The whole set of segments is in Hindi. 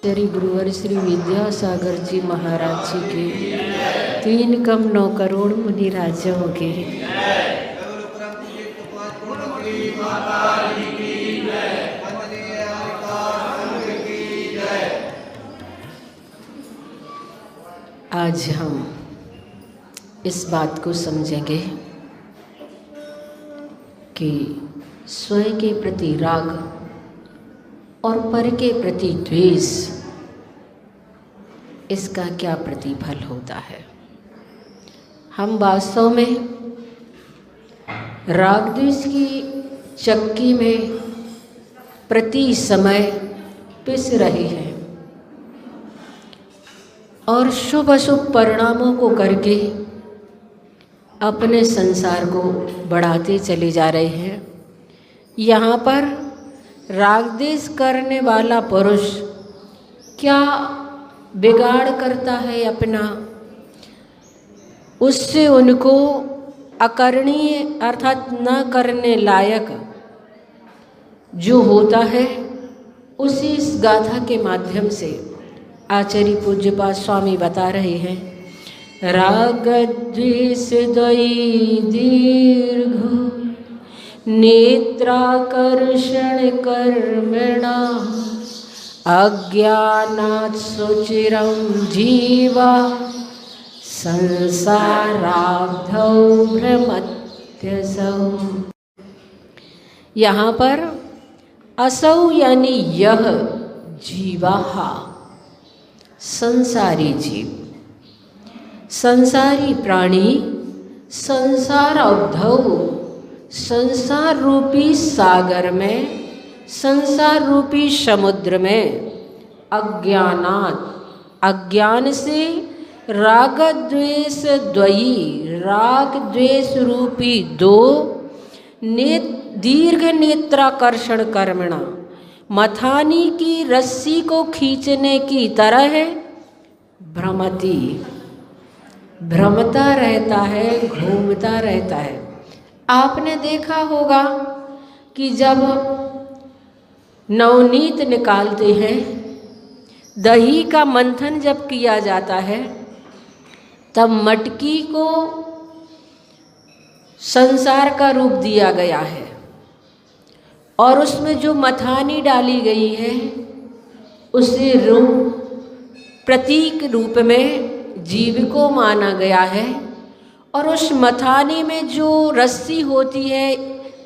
श्री गुरुवर श्री विद्यासागर जी महाराज जी के 3 कम 9 करोड़ मुनि राजाओं के आज हम इस बात को समझेंगे कि स्वयं के प्रति राग और पर के प्रति द्वेष, इसका क्या प्रतिफल होता है। हम वास्तव में राग द्वेष की चक्की में प्रति समय पिस रहे हैं और शुभ अशुभ परिणामों को करके अपने संसार को बढ़ाते चले जा रहे हैं। यहाँ पर राग द्वेष करने वाला पुरुष क्या बिगाड़ करता है अपना, उससे उनको अकरणीय अर्थात न करने लायक जो होता है, उसी इस गाथा के माध्यम से आचार्य पूज्यपाद स्वामी बता रहे हैं। राग द्वेष द्वयी दीर्घ नेत्राकर्षण कर्मणा अज्ञानात् सुचिरं जीवा संसाराब्धौ भ्रमत्यसौ। यहाँ पर असौ यानी यह जीवाहा संसारी जीव, संसारी प्राणी संसार अवधौ संसार रूपी सागर में, संसार रूपी समुद्र में अज्ञानात् अज्ञान से राग द्वेष द्वयी राग द्वेष रूपी दो दीर्घ नेत्राकर्षण कर्मणा मथानी की रस्सी को खींचने की तरह भ्रमती भ्रमता रहता है, घूमता रहता है। आपने देखा होगा कि जब नवनीत निकालते हैं, दही का मंथन जब किया जाता है, तब मटकी को संसार का रूप दिया गया है और उसमें जो मथानी डाली गई है उसे प्रतीक रूप में जीव को माना गया है और उस मथानी में जो रस्सी होती है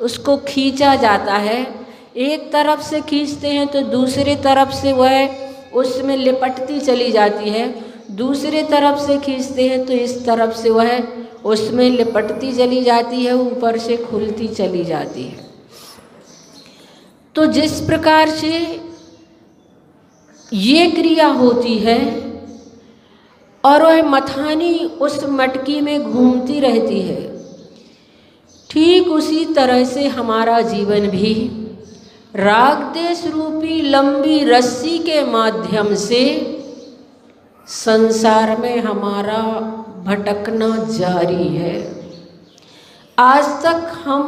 उसको खींचा जाता है। एक तरफ से खींचते हैं तो दूसरी तरफ से वह उसमें लिपटती चली जाती है, दूसरी तरफ से खींचते हैं तो इस तरफ से वह उसमें लिपटती चली जाती है, ऊपर से खुलती चली जाती है। तो जिस प्रकार से ये क्रिया होती है और वह मथानी उस मटकी में घूमती रहती है, ठीक उसी तरह से हमारा जीवन भी राग द्वेष रूपी लंबी रस्सी के माध्यम से संसार में हमारा भटकना जारी है। आज तक हम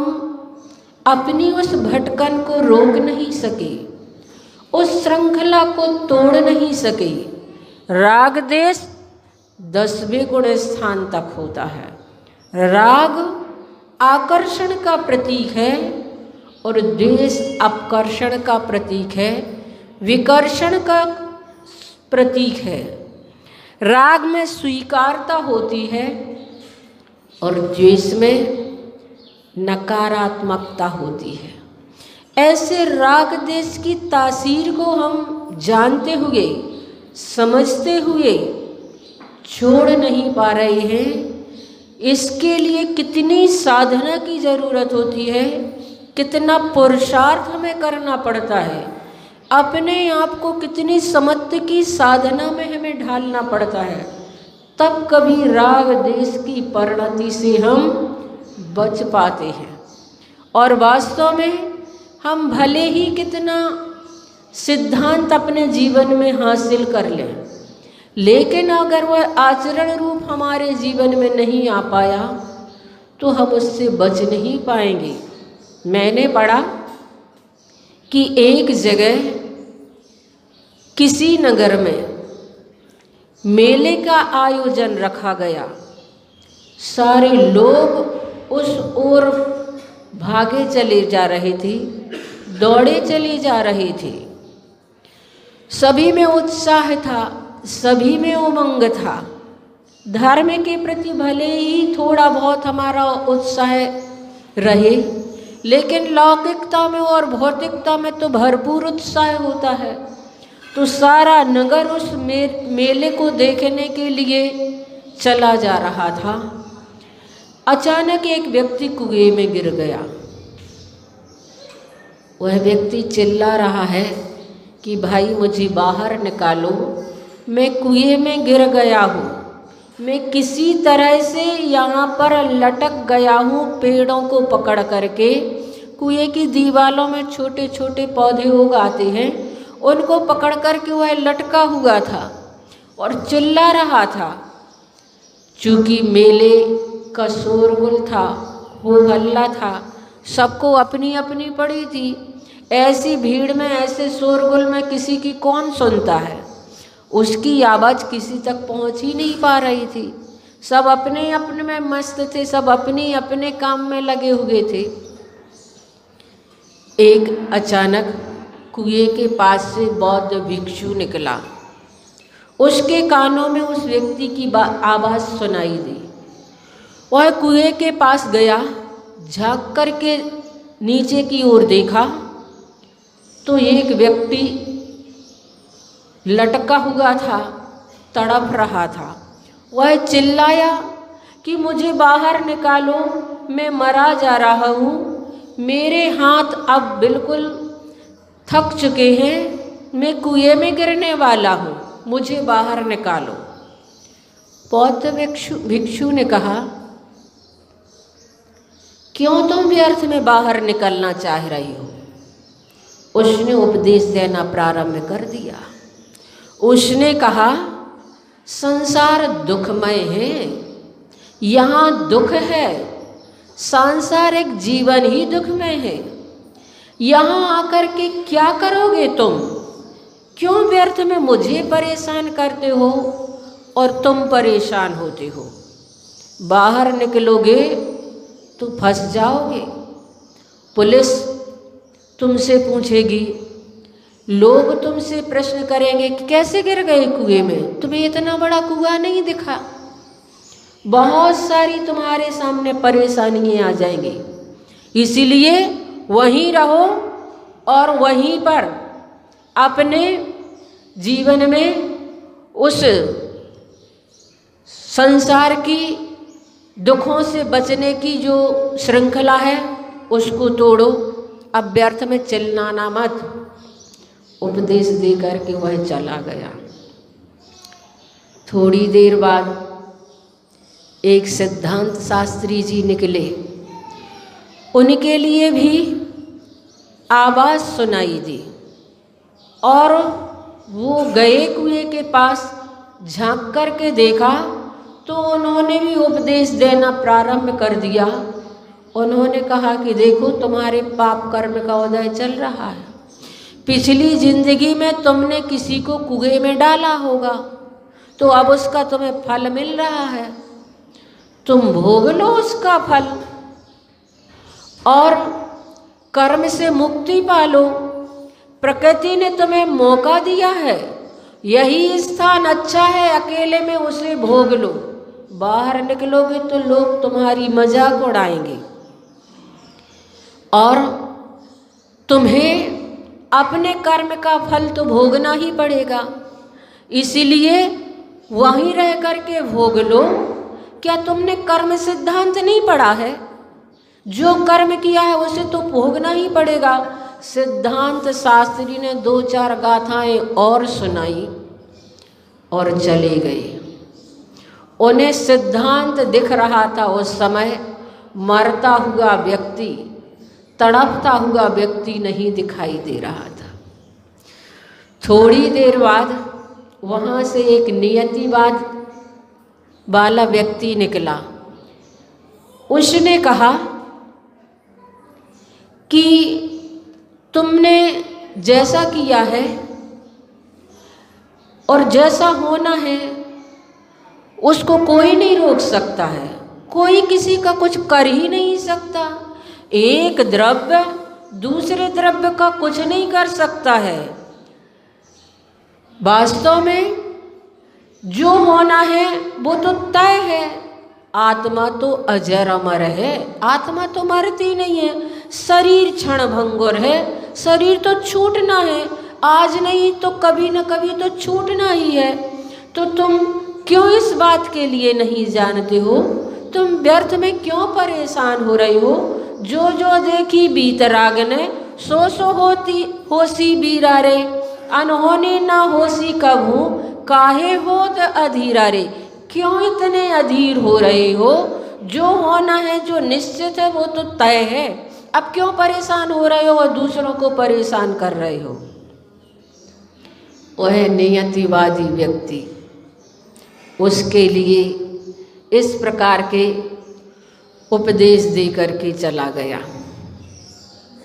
अपनी उस भटकन को रोक नहीं सके, उस श्रृंखला को तोड़ नहीं सके। राग द्वेष 10वें गुण स्थान तक होता है। राग आकर्षण का प्रतीक है और द्वेष अपकर्षण का प्रतीक है, विकर्षण का प्रतीक है। राग में स्वीकारता होती है और द्वेष में नकारात्मकता होती है। ऐसे राग द्वेष की तासीर को हम जानते हुए, समझते हुए छोड़ नहीं पा रहे हैं। इसके लिए कितनी साधना की ज़रूरत होती है, कितना पुरुषार्थ हमें करना पड़ता है, अपने आप को कितनी समत्व की साधना में हमें ढालना पड़ता है, तब कभी राग द्वेष की परिणति से हम बच पाते हैं। और वास्तव में हम भले ही कितना सिद्धांत अपने जीवन में हासिल कर लें, लेकिन अगर वह आचरण रूप हमारे जीवन में नहीं आ पाया तो हम उससे बच नहीं पाएंगे। मैंने पढ़ा कि एक जगह किसी नगर में मेले का आयोजन रखा गया। सारे लोग उस ओर भागे चले जा रहे थे, दौड़े चले जा रहे थे। सभी में उत्साह था, सभी में उमंग था। धर्म के प्रति भले ही थोड़ा बहुत हमारा उत्साह रहे, लेकिन लौकिकता में और भौतिकता में तो भरपूर उत्साह होता है। तो सारा नगर उस मेले को देखने के लिए चला जा रहा था। अचानक एक व्यक्ति कुएं में गिर गया। वह व्यक्ति चिल्ला रहा है कि भाई मुझे बाहर निकालो, मैं कुएं में गिर गया हूँ, मैं किसी तरह से यहाँ पर लटक गया हूँ। पेड़ों को पकड़ करके कुएं की दीवारों में छोटे छोटे पौधे उगाते हैं, उनको पकड़ करके वह लटका हुआ था और चिल्ला रहा था। चूँकि मेले का शोरगुल था, हो हल्ला था, सबको अपनी अपनी पड़ी थी। ऐसी भीड़ में, ऐसे शोरगुल में किसी की कौन सुनता है। उसकी आवाज़ किसी तक पहुंच ही नहीं पा रही थी। सब अपने अपने में मस्त थे, सब अपने अपने काम में लगे हुए थे। एक अचानक कुएं के पास से बौद्ध भिक्षु निकला। उसके कानों में उस व्यक्ति की आवाज़ सुनाई दी। वह कुएं के पास गया, झांक करके नीचे की ओर देखा तो एक व्यक्ति लटका हुआ था, तड़प रहा था। वह चिल्लाया कि मुझे बाहर निकालो, मैं मरा जा रहा हूँ, मेरे हाथ अब बिल्कुल थक चुके हैं, मैं कुएं में गिरने वाला हूँ, मुझे बाहर निकालो। बौद्ध भिक्षु ने कहा, क्यों तुम व्यर्थ में बाहर निकलना चाह रही हो? उसने उपदेश देना प्रारंभ कर दिया। उसने कहा, संसार दुखमय है, यहाँ दुख है, सांसारिक जीवन ही दुखमय है। यहाँ आकर के क्या करोगे तुम? क्यों व्यर्थ में मुझे परेशान करते हो और तुम परेशान होते हो? बाहर निकलोगे तो फंस जाओगे, पुलिस तुमसे पूछेगी, लोग तुमसे प्रश्न करेंगे कि कैसे गिर गए कुएं में, तुम्हें इतना बड़ा कुआं नहीं दिखा। बहुत सारी तुम्हारे सामने परेशानियां आ जाएंगी। इसीलिए वहीं रहो और वहीं पर अपने जीवन में उस संसार की दुखों से बचने की जो श्रृंखला है उसको तोड़ो, अब व्यर्थ में चिल्लाना मत। उपदेश दे करके वह चला गया। थोड़ी देर बाद एक सिद्धांत शास्त्री जी निकले। उनके लिए भी आवाज़ सुनाई दी और वो गए कुएं के पास, झांक करके देखा तो उन्होंने भी उपदेश देना प्रारंभ कर दिया। उन्होंने कहा कि देखो, तुम्हारे पाप कर्म का उदय चल रहा है। पिछली जिंदगी में तुमने किसी को कुएं में डाला होगा, तो अब उसका तुम्हें फल मिल रहा है, तुम भोग लो उसका फल और कर्म से मुक्ति पालो। प्रकृति ने तुम्हें मौका दिया है, यही स्थान अच्छा है, अकेले में उसे भोग लो। बाहर निकलोगे तो लोग तुम्हारी मजाक उड़ाएंगे और तुम्हें अपने कर्म का फल तो भोगना ही पड़ेगा। इसीलिए वहीं रह करके भोग लो। क्या तुमने कर्म सिद्धांत नहीं पढ़ा है? जो कर्म किया है उसे तो भोगना ही पड़ेगा। सिद्धांत शास्त्री ने 2-4 गाथाएं और सुनाई और चले गए। उन्हें सिद्धांत दिख रहा था उस समय, मरता हुआ व्यक्ति, तड़पता हुआ व्यक्ति नहीं दिखाई दे रहा था। थोड़ी देर बाद वहाँ से एक नियतिवाद वाला व्यक्ति निकला। उसने कहा कि तुमने जैसा किया है और जैसा होना है उसको कोई नहीं रोक सकता है, कोई किसी का कुछ कर ही नहीं सकता। एक द्रव्य दूसरे द्रव्य का कुछ नहीं कर सकता है। वास्तव में जो होना है वो तो तय है। आत्मा तो अजर अमर है, आत्मा तो मरती नहीं है। शरीर क्षण भंगुर है, शरीर तो छूटना है, आज नहीं तो कभी न कभी तो छूटना ही है। तो तुम क्यों इस बात के लिए नहीं जानते हो? तुम व्यर्थ में क्यों परेशान हो रहे हो? जो जो देखी बीतराग ने, सो सो होती होसी बीरा रे, अनहोनी ना होसी कभू, काहे होत अधीरा रे। क्यों इतने अधीर हो रहे हो? जो होना है, जो निश्चित है, वो तो तय है। अब क्यों परेशान हो रहे हो और दूसरों को परेशान कर रहे हो? वह नियतिवादी व्यक्ति उसके लिए इस प्रकार के उपदेश दे करके चला गया।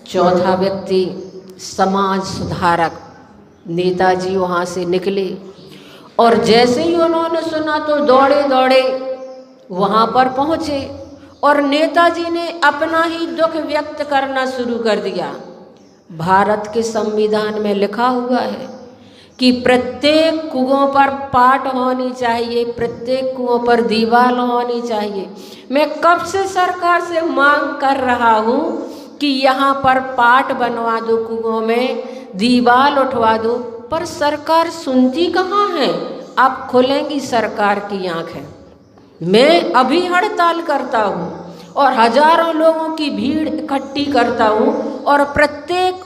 चौथा व्यक्ति समाज सुधारक नेताजी वहाँ से निकले और जैसे ही उन्होंने सुना तो दौड़े दौड़े वहाँ पर पहुँचे और नेताजी ने अपना ही दुख व्यक्त करना शुरू कर दिया। भारत के संविधान में लिखा हुआ है कि प्रत्येक कुओं पर पाट होनी चाहिए, प्रत्येक कुओं पर दीवार होनी चाहिए। मैं कब से सरकार से मांग कर रहा हूँ कि यहाँ पर पाट बनवा दो, कुओं में दीवार उठवा दो, पर सरकार सुनती कहाँ है। अब खुलेंगी सरकार की आँखें। मैं अभी हड़ताल करता हूँ और हजारों लोगों की भीड़ इकट्ठी करता हूँ और प्रत्येक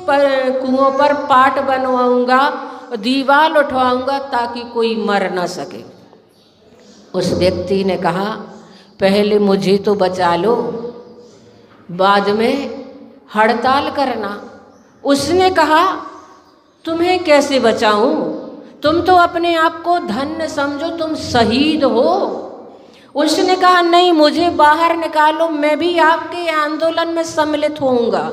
कुओं पर पाट बनवाऊंगा, दीवार उठवाऊंगा ताकि कोई मर ना सके। उस व्यक्ति ने कहा पहले मुझे तो बचा लो, बाद में हड़ताल करना। उसने कहा तुम्हें कैसे बचाऊं? तुम तो अपने आप को धन्य समझो, तुम शहीद हो। उसने कहा नहीं, मुझे बाहर निकालो, मैं भी आपके आंदोलन में सम्मिलित होऊंगा।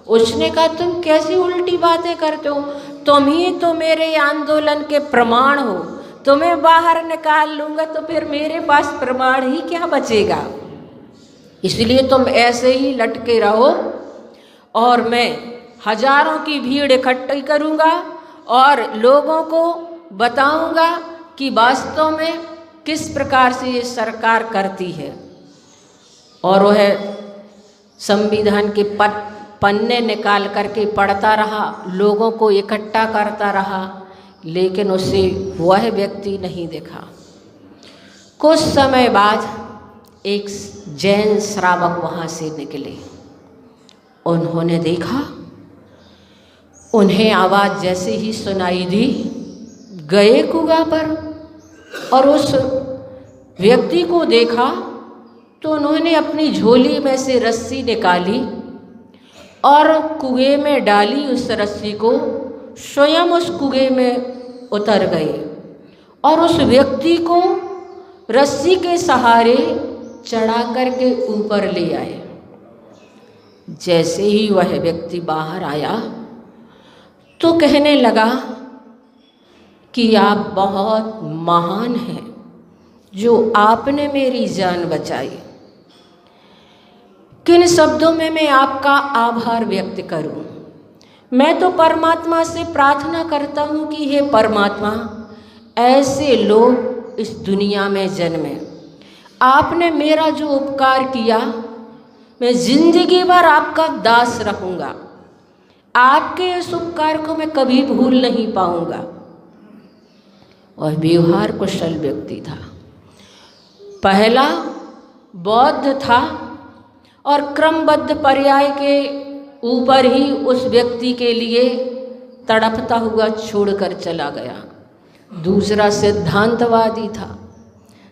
उसने कहा तुम कैसी उल्टी बातें करते हो? तुम ही तो मेरे आंदोलन के प्रमाण हो, तुम्हें बाहर निकाल लूँगा तो फिर मेरे पास प्रमाण ही क्या बचेगा। इसलिए तुम ऐसे ही लटके रहो और मैं हजारों की भीड़ इकट्ठी करूँगा और लोगों को बताऊँगा कि वास्तव में किस प्रकार से ये सरकार करती है। और वह संविधान के पन्ने निकाल करके पढ़ता रहा, लोगों को इकट्ठा करता रहा, लेकिन उसे वह व्यक्ति नहीं दिखा। कुछ समय बाद एक जैन श्रावक वहाँ से निकले। उन्होंने देखा, उन्हें आवाज़ जैसे ही सुनाई दी, गए कुआं पर और उस व्यक्ति को देखा तो उन्होंने अपनी झोली में से रस्सी निकाली और कुएं में डाली। उस रस्सी को स्वयं उस कुएं में उतर गए और उस व्यक्ति को रस्सी के सहारे चढ़ा करके ऊपर ले आए। जैसे ही वह व्यक्ति बाहर आया तो कहने लगा कि आप बहुत महान हैं जो आपने मेरी जान बचाई। किन शब्दों में मैं आपका आभार व्यक्त करूं? मैं तो परमात्मा से प्रार्थना करता हूं कि हे परमात्मा, ऐसे लोग इस दुनिया में जन्मे। आपने मेरा जो उपकार किया, मैं जिंदगी भर आपका दास रहूँगा। आपके इस उपकार को मैं कभी भूल नहीं पाऊँगा। और व्यवहार कुशल व्यक्ति था। पहला बौद्ध था और क्रमबद्ध पर्याय के ऊपर ही उस व्यक्ति के लिए तड़पता हुआ छोड़कर चला गया। दूसरा सिद्धांतवादी था।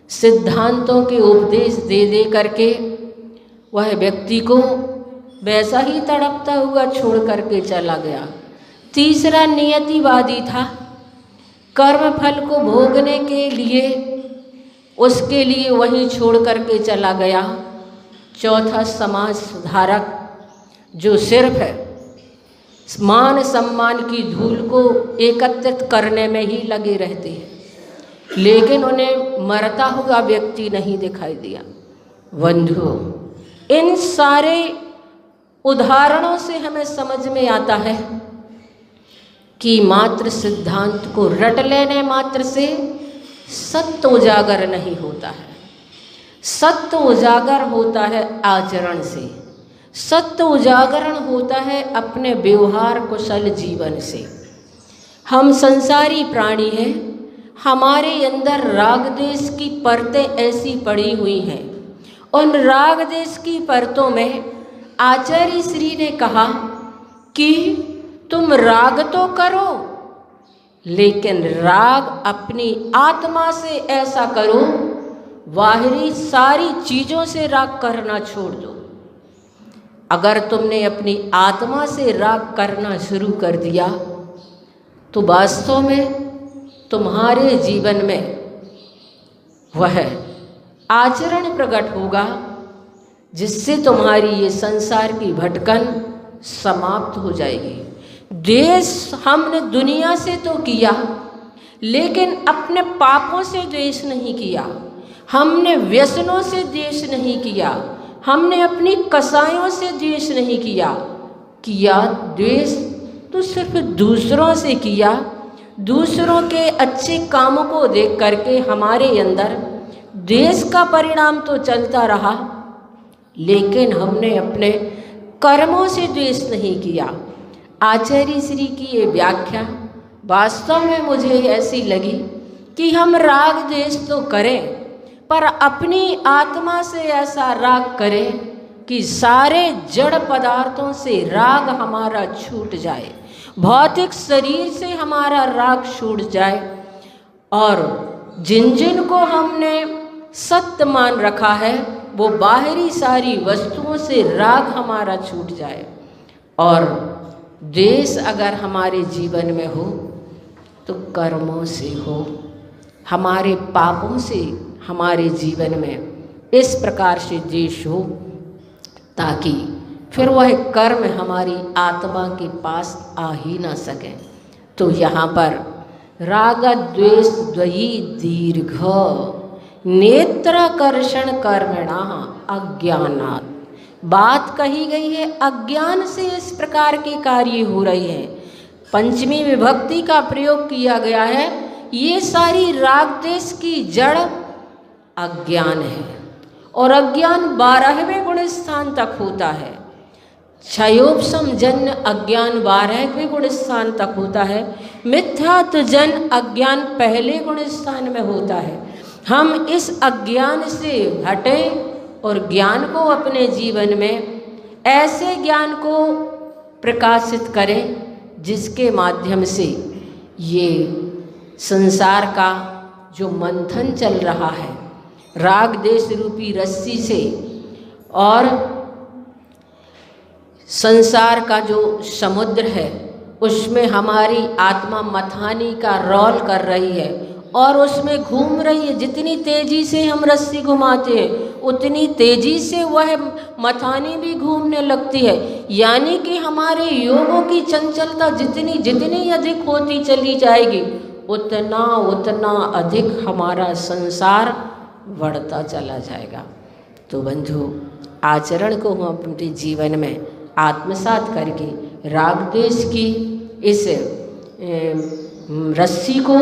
सिद्धांतों के उपदेश दे दे करके वह व्यक्ति को वैसा ही तड़पता हुआ छोड़ करके चला गया। तीसरा नियतिवादी था। कर्म फल को भोगने के लिए उसके लिए वहीं छोड़ करके चला गया। चौथा समाज सुधारक, जो सिर्फ मान सम्मान की धूल को एकत्रित करने में ही लगे रहते हैं। लेकिन उन्हें मरता हुआ व्यक्ति नहीं दिखाई दिया। बंधुओं, इन सारे उदाहरणों से हमें समझ में आता है कि मात्र सिद्धांत को रट लेने मात्र से सत्य उजागर नहीं होता है। सत्य उजागर होता है आचरण से, सत्य उजागरण होता है अपने व्यवहार कुशल जीवन से। हम संसारी प्राणी हैं, हमारे अंदर राग देश की परतें ऐसी पड़ी हुई हैं। उन राग देश की परतों में आचार्य श्री ने कहा कि तुम राग तो करो, लेकिन राग अपनी आत्मा से ऐसा करो, बाहरी सारी चीज़ों से राग करना छोड़ दो। अगर तुमने अपनी आत्मा से राग करना शुरू कर दिया तो वास्तव में तुम्हारे जीवन में वह आचरण प्रकट होगा जिससे तुम्हारी ये संसार की भटकन समाप्त हो जाएगी। द्वेष हमने दुनिया से तो किया, लेकिन अपने पापों से द्वेष नहीं किया, हमने व्यसनों से द्वेष नहीं किया, हमने अपनी कसायों से द्वेष नहीं किया द्वेष तो सिर्फ दूसरों से किया। दूसरों के अच्छे कामों को देख करके हमारे अंदर द्वेष का परिणाम तो चलता रहा, लेकिन हमने अपने कर्मों से द्वेष नहीं किया। आचार्य श्री की ये व्याख्या वास्तव में मुझे ऐसी लगी कि हम राग द्वेष तो करें, पर अपनी आत्मा से ऐसा राग करें कि सारे जड़ पदार्थों से राग हमारा छूट जाए, भौतिक शरीर से हमारा राग छूट जाए, और जिन जिन को हमने सत्य मान रखा है वो बाहरी सारी वस्तुओं से राग हमारा छूट जाए। और द्वेष अगर हमारे जीवन में हो तो कर्मों से हो, हमारे पापों से हमारे जीवन में इस प्रकार से द्वेष हो ताकि फिर वह कर्म हमारी आत्मा के पास आ ही ना सके। तो यहाँ पर राग द्वेष द्वयी दीर्घ नेत्राकर्षण कर्मणा अज्ञानात्, बात कही गई है अज्ञान से इस प्रकार के कार्य हो रहे हैं। पंचमी विभक्ति का प्रयोग किया गया है। ये सारी राग द्वेष की जड़ अज्ञान है, और अज्ञान 12वें गुण स्थान तक होता है। क्षयोपशम जन्य अज्ञान 12वें गुण स्थान तक होता है। मिथ्यात्व जन अज्ञान पहले गुण स्थान में होता है। हम इस अज्ञान से हटें और ज्ञान को अपने जीवन में ऐसे ज्ञान को प्रकाशित करें जिसके माध्यम से ये संसार का जो मंथन चल रहा है राग देश रूपी रस्सी से, और संसार का जो समुद्र है उसमें हमारी आत्मा मथानी का रोल कर रही है और उसमें घूम रही है। जितनी तेजी से हम रस्सी घुमाते हैं उतनी तेजी से वह मथानी भी घूमने लगती है। यानी कि हमारे योगों की चंचलता जितनी जितनी अधिक होती चली जाएगी उतना उतना अधिक हमारा संसार बढ़ता चला जाएगा। तो बंधु, आचरण को हम अपने जीवन में आत्मसात करके राग द्वेष की इस रस्सी को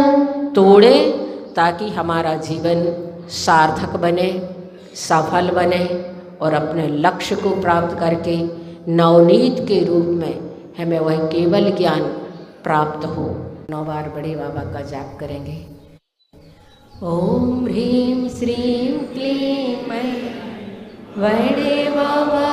तोड़े ताकि हमारा जीवन सार्थक बने, सफल बने और अपने लक्ष्य को प्राप्त करके नवनीत के रूप में हमें वह केवल ज्ञान प्राप्त हो। 9 बार बड़े बाबा का जाप करेंगे। ओम ह्रीं श्रीं क्लीं मैं बड़े बाबा